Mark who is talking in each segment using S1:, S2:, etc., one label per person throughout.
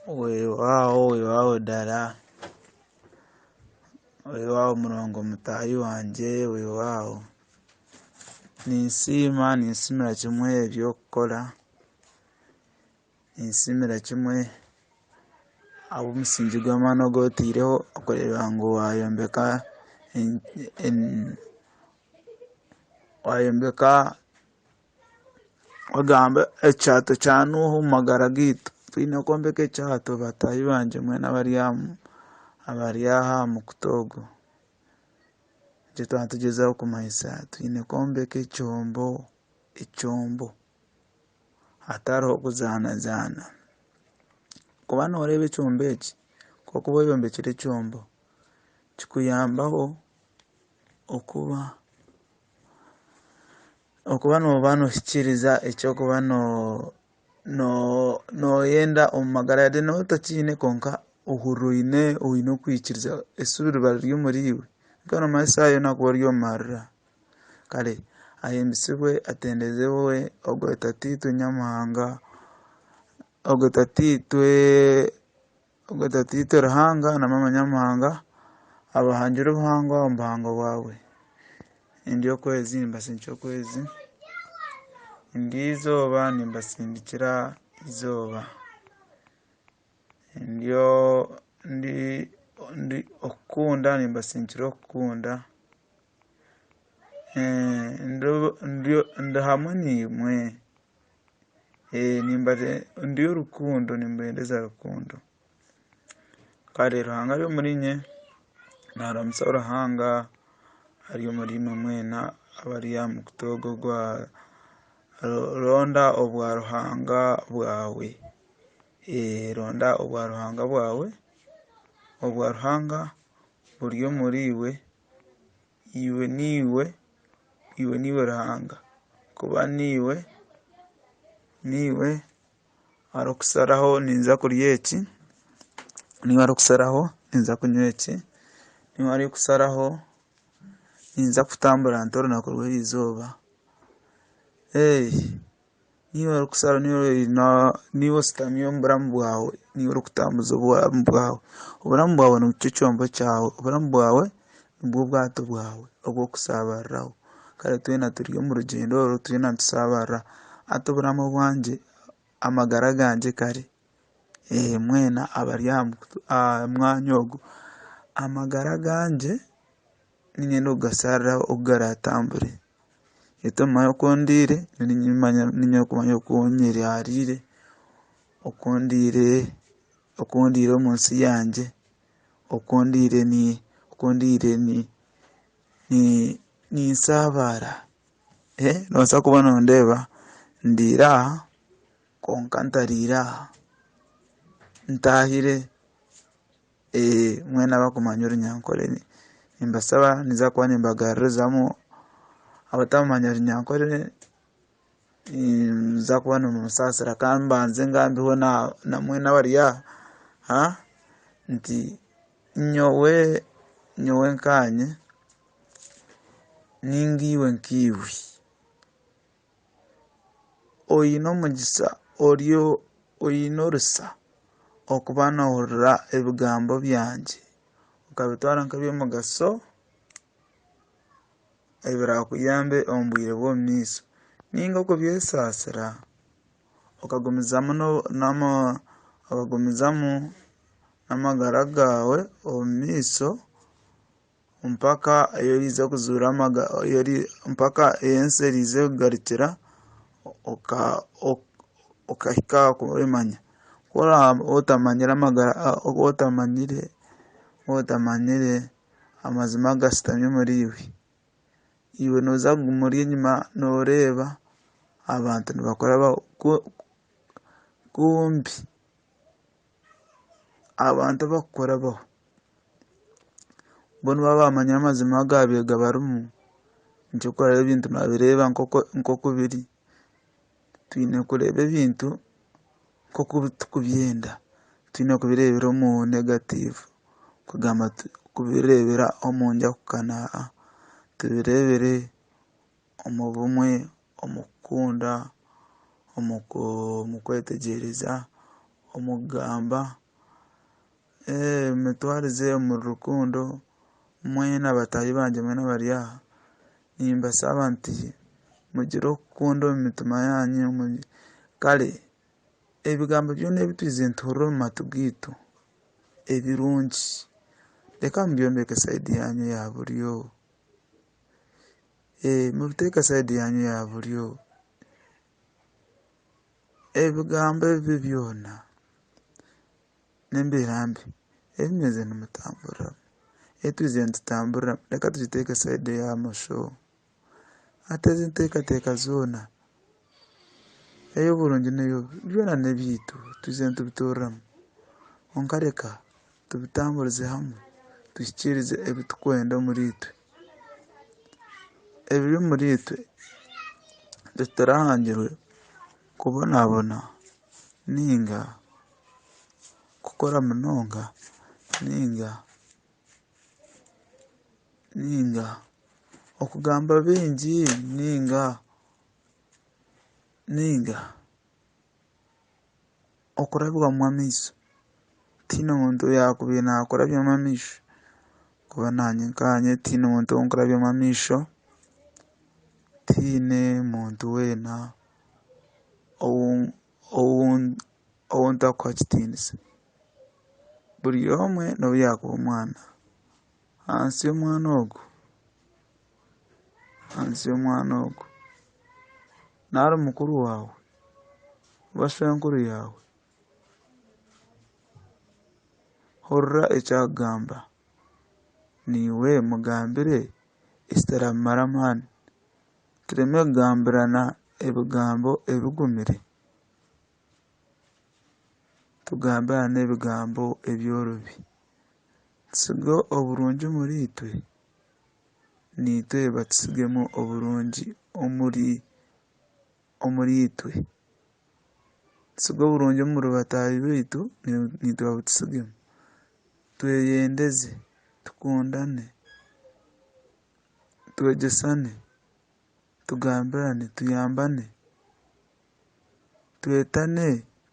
S1: wewawo dala, wewawo murongo mutayi wanje, wewawo ninsimira kimwe ebyokukola, ninsimira kimwe omusingi gw'amaani ogu otaireho okureba ngu wayombeka ogamba ekyato kya Nuhu omu magara gaitu. Twine kwombeka ekyato bataahi banje mwena abari aha mukutu ogu. Nikyo twaba nitugyezaho kumanyisa, twine kwombeka ekyombo hatariho kuzaanazaana. Kuba nooreeba ekyombo eki, nk'okuba oyombekire ekyombo kikuyambaho okuba nooba nohikiriza ekyokuba noyenda omu magara yade nooba otakiine konka ohurira oine okwikiriza esubi riba riri omuri iwe. Konka noomanya esaaha yoona kuba ori omu marira. Kare ahimbisibwe atendezebwe ogweta tiitwe Nyamuhanga, ogweta tiitwe Ruhanga na Maama Nyamuhanga abahangire obuhangwa omu buhango bwawe. Ndi okwezi nimbasindikira okwezi, ndi izooba nimbasindikira izooba, ndi okukunda nimbasindikira okukunda, ndi hamwe naimwe, ndi orukundo nimbendeza rukundo. Kare Ruhanga ari omuri inye, naramusa Ruhanga ari omuri imwe mwena abari aha mukutu ogu gwa ronda obwa Ruhanga bwawe. Ronda obwa Ruhanga bwawe, obwa Ruhanga buri omuri iwe, iwe niwe Ruhanga. Kuba niwe arikusharaho ninza kurya eki, niwe arikusharaho ninza kunywa eki, niwe arikusharaho ninza kutambura nta orunaku rw'eizooba. Niwe arikusharaho, niwe oshutami omu buramu bwawe, niwe orikutambuza oburamu bwawe. Oburamu bwawe nikyo kyombo kyawe, oburamu bwawe nibwo bwato bwawe obw'okushabariraho. Kare twena turi omu rugyendo oru twena nitushabarira. Hati oburamu bwangye, amagara gangye kare mwena abari aha mwanya ogu, amagara gangye ninyenda kugashariraho oku garatambure. Baitu omu mwanya oku ndiire, ninyenda kumanya oku nyerariire, oku ndiire omu nsi yangye, oku ndiire ninshabaara. Noobaasa kuba nondeeba ndiire aha kwonka ntariire aha, ntaahire. Mwena abakumanya orunyankore nimbashaba ninza kuba nimbagarurizamu, abatamanya orunyankore nimuza kuba nimunsasira. Kandi mbanze ngambeho na mwena abari aha nti nyowe nkanye ninga iwe nk'iiwe, oine omugisa, oine orusa okuba noohurira ebigambo byangye okabitwara nk'eby'omugaso ebirakuyambe omu bwire bw'omu maisho, ninga okubyesasira okagumizamu n'amagara gaawe omu maisho mpaka ensi eriija kugarukira okahika aha kubimanya. Otamanyire amazima gashutami omuri iwe nooza kuguma ori enyima nooreeba abantu nibakora kumbi abantu abakukorabaho bo nibaba bamanya amazima agaabega barimu. Nikyo kureba ebintu nabireeba nk'oku biri. Twine kureeba ebintu nk'oku tukubyenda, twine kubireebera omu negatiivu, kugamba kubireebera omu njakukana, tubireebere omu bumwe, omu kukunda, omu kwetegyereza, omugamba mitwarize mu rukundo mwena batayi banje mwena bariya nimbasaba nti mugire okukundo mu mitima yanyu kale ebigambo byona ebitwize ntuhurira omu matu gaitu ebirungi leka mubyombeke saidi yanyu ya buryo mubiteeka saidi yanyu ya buryo ebigambo ebi byona n'embeera mbi ebimeze nimutambura etwize nitutambura leka tugiteeke saidi ya mosho ate zinteekateeka zoona ey'oburungi n'ey'obubi byona n'ebyaitu twize nitubitoorramu kwonka leka tubitamburize hamwe tuhikirize ebitukwenda omuri itwe ebiri omuri itwe tutarahangirwe kubonabona ninga kukora munonga ninga okugamba bingi ninga okurabirwamu amaiso tiine omuntu yakubaire nakurabyamu amaisho kuba nanye nkanye tiine omuntu onkurabyamu amaisho tiine muntu weena owuntakuha kitiinisa buri omwe nobu yakuba omwana hansi y'omwana ogu nari mukuru waawe oba shenkuru yaawe hurira ekyakugamba niwe mugambire ekitaramara amaani tureme kugambirana ebigambo ebigumire tugambirane ebigambo eby'orubi tusige oburungi omuri itwe nitwe batusigemu oburungi omuri itwe tusige oburungi omuri bataahi baitu nitwe babutusigemu tweyendeze tukundane twegyesane tugambirane tuyambane twetane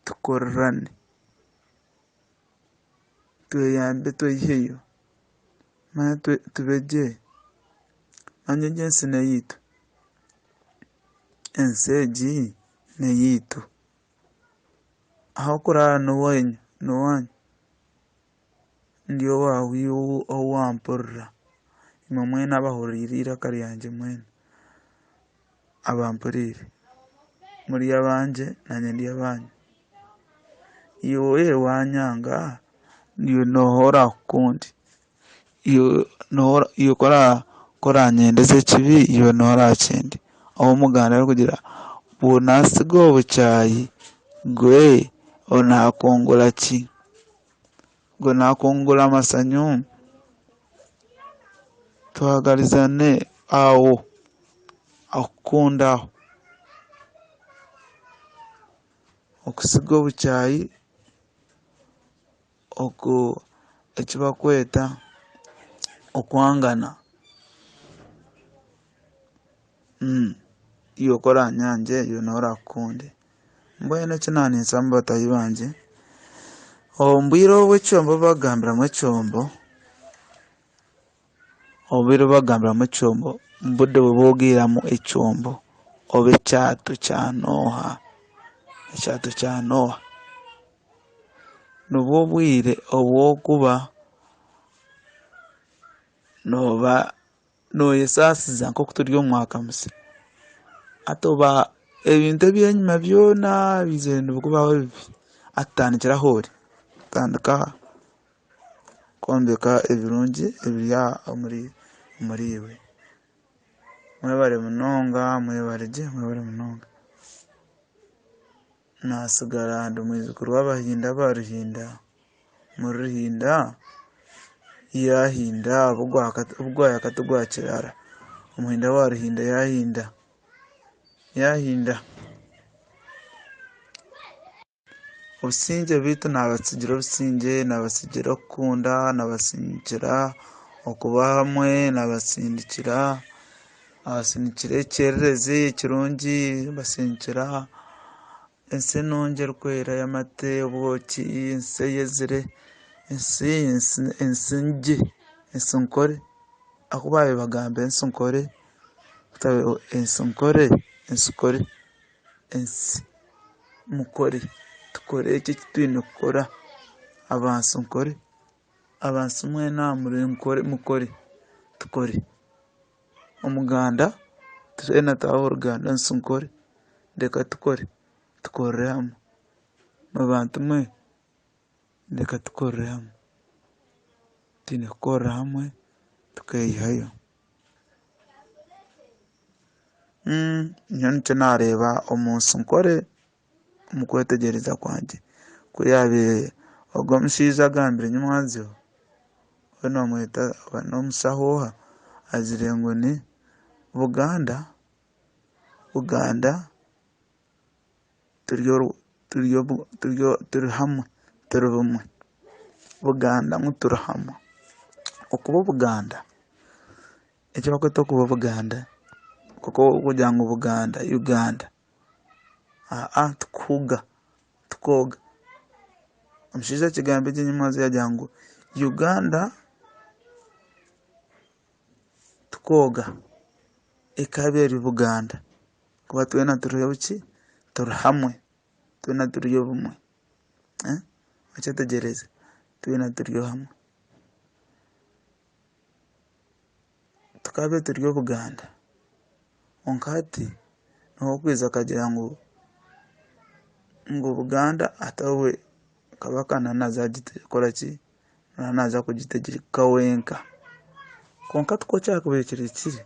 S1: tukorrane tweyambe tweyiheyo manya tubegye manya egi ensi n'eyaitu ensi egi n'eyaitu ahakurara n'owanyu ndi owaawe owampurra imwe mwena abahurire iraka ryangye mwena abampuriire muri abanje nanye ndi abanyu iwe wanyanga niwe nohora kukundi iwe koranyendeza ekibi iwe nohora kindi aho muganda kugira bwonasiga obukyayi gwe onakongora ki gwe nakongora amasanyu tuhagarizane aho akukunda aho okusiga obukyayi ekibakweta okwangana iwe koranyanje iwe nohora kukundi mbwenu ekinaninsaba batahi banje obwire obw'ekyombo bagambiramu ekyombo mubudde bweboogeramu ekyombo oba ekyaato kya Noha nibwo obwire obwokuba noba noyesaasiza nk'oku turi omu mwaka musya ati oba ebintu ebyenyuma byona bize nibikubaho bibi atutandikira hori tutandika kwombeka ebirungi ebiri omuri iwe mwebare munonga nasigara ndi mwizukuru w'abahinda ba Ruhinda muri Ruhinda yahinda obugwayakati gwa kirara omuhinda wa Ruhinda yahinda obusinge baitu nabasigira obusinge nabasigira okukunda nabasindikira okuba hamwe nabasindikira ekyererezi ekirungi basindikira ense nongera kwera y'amate obwoki ense yezire ensinge ensinkore akubaye bagamba ensinkore ensikore ensi mukore tukore eki kitwine kukora abansi nkore abansi mwena muri mukore tukore omuganda twena taho Uganda nsinkore ndeka tukorere hamwe mu bantu mwe ndeka tukorere hamwe tine kukorera hamwe tukeyihayo nyo nicyo nareba omunsi nkore mu kwetegereza kwanjye kuri yabereye ogwo mushiija agambire nyamwanziho we nomweta n'omushahoha azire ngo ni Buganda turi hamwe turi bumwe Buganda ngu turi hamwe okuba Buganda ekyo bakweta okuba Buganda kuko kugira ngo Buganda Uganda tukoga omushiija kigambo ekinyamwazi yagira ngu Uganda tukoga ekabere Buganda kuba twena turi buki turi hamwe twena turi bumwe ekyetegereze twena turi hamwe tukabe turi Buganda onkati no kwiza kagira ngo Buganda atawe kabaka nanaza gikora ki nanaza kugitegeka wenka konka tukocha kuberekere kiri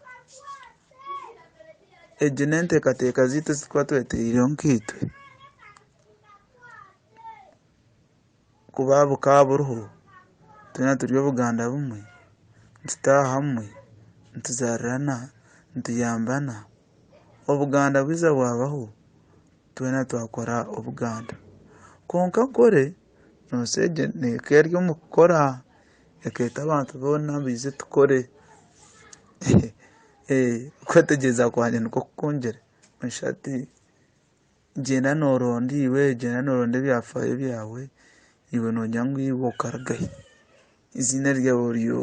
S1: ejenente kateka zite twatweteye nkitwe kubabu kaburuho twena turi Buganda bumwe ntitaha hamwe ntuzarana ntuyambana Obuganda bwiza bwabaho twena twakora Obuganda konka kore noseje nekeryo mukora eketa abantu bona bize tukore kwetegeza kwanje niko kukongere mashati jena norondiwe jena noronde byafaye byawe iwe nonyangu iwo karagaye izina ryawe ryo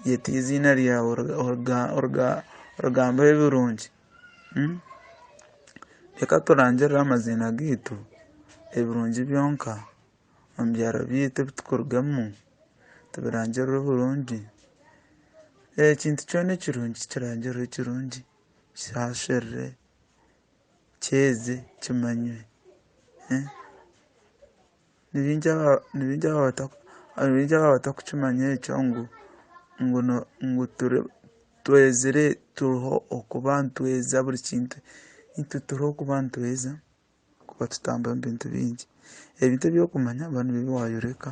S1: yeti izina ryawe orgamba ebirungi reka turangirira amazina gitu ebirungi byonka ambyara byite bitukorgamo tubirangirira burungi ekintu kyone kirungi kirangirira kirungi cyasherre cyeze kimanywe nibinja batakukimanya ekyo ngo twezere turiho okuba ntweza buri kintu into turiho okuba ntweza kuba tutamba bintu bingi ebintu byokumanya abantu bibiwayoreka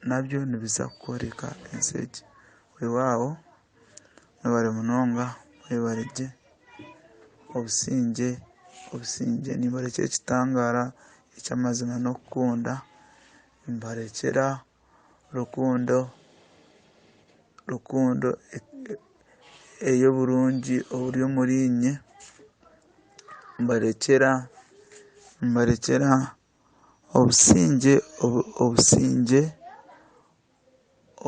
S1: nabyo nibiza kukoreka ensege wewawo webare munonga webarege obusinge nibarekera ekitangara ekyamazima n'okukunda mbarekera rukundo eyo burungi oburi omurinye mbarekera obusinge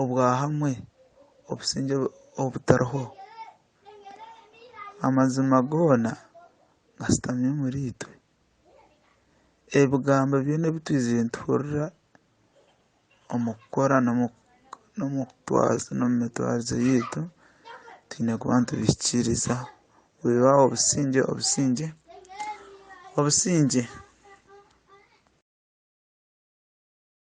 S1: obwa hamwe obusinge obutariho amazima gona gasitamye muri itwe ebugamba byone bitwizire ntuhurira omukukora n'omumitwazo yitu twine kuba ntubikiriza wewawo obusinge